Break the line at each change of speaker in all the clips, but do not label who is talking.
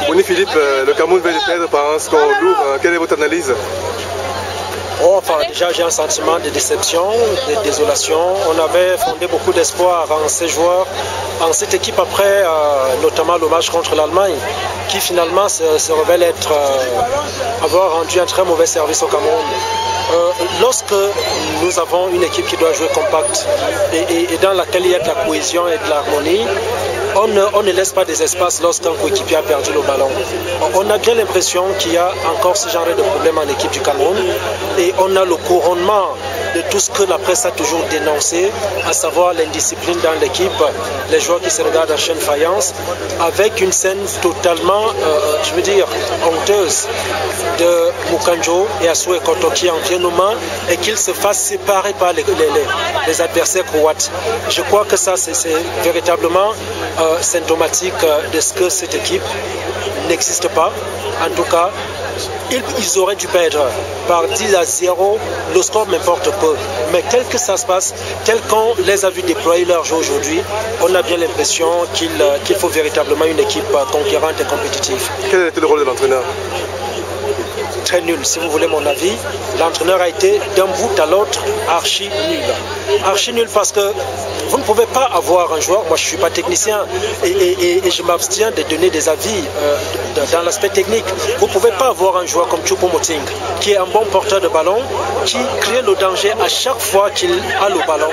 Bonnie Philippe, le Cameroun vient de perdre par un score lourd. Quelle est votre analyse?
Enfin, déjà, j'ai un sentiment de déception, de désolation. On avait fondé beaucoup d'espoir en ces joueurs, en cette équipe après, notamment le match contre l'Allemagne, qui finalement se révèle avoir rendu un très mauvais service au Cameroun. Lorsque nous avons une équipe qui doit jouer compact et dans laquelle il y a de la cohésion et de l'harmonie, on ne laisse pas des espaces lorsqu'un coéquipier a perdu le ballon. On a bien l'impression qu'il y a encore ce genre de problème en équipe du Cameroun et on a le couronnement de tout ce que la presse a toujours dénoncé, à savoir l'indiscipline dans l'équipe, les joueurs qui se regardent en chaîne faïence, avec une scène totalement, je veux dire, honteuse de Mukanjo et Assou Ekoto qui en viennent aux mains et qu'ils se fassent séparer par les adversaires croates. Je crois que ça, c'est véritablement symptomatique de ce que cette équipe n'existe pas. En tout cas, ils auraient dû perdre par 10-0. Le score m'importe peu. Mais tel que ça se passe, tel qu'on les a vus déployer leur jeu aujourd'hui, on a bien l'impression qu'il faut véritablement une équipe conquérante et compétitive.
Quel était le rôle de l'entraîneur?
Très nul, si vous voulez mon avis. L'entraîneur a été d'un bout à l'autre archi nul. Archi nul parce que vous ne pouvez pas avoir un joueur, moi je ne suis pas technicien et je m'abstiens de donner des avis dans l'aspect technique. Vous ne pouvez pas avoir un joueur comme Choupo-Moting qui est un bon porteur de ballon, qui crée le danger à chaque fois qu'il a le ballon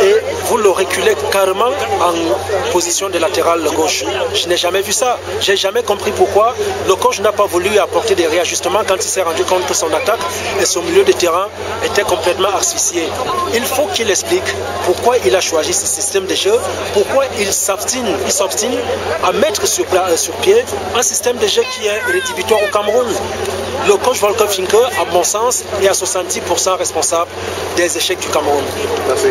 et vous le reculez carrément en position de latéral gauche. Je n'ai jamais vu ça. Je n'ai jamais compris pourquoi le coach n'a pas voulu apporter des réajustements quand il s'est rendu compte que son attaque et son milieu de terrain étaient complètement asphyxiés. Il faut qu'il explique pourquoi il a choisi ce système de jeu, pourquoi il s'obstine à mettre sur pied un système de jeu qui est rédhibitoire au Cameroun. Le coach Volker Finke, à mon sens, est à 70% responsable des échecs du Cameroun.
Merci.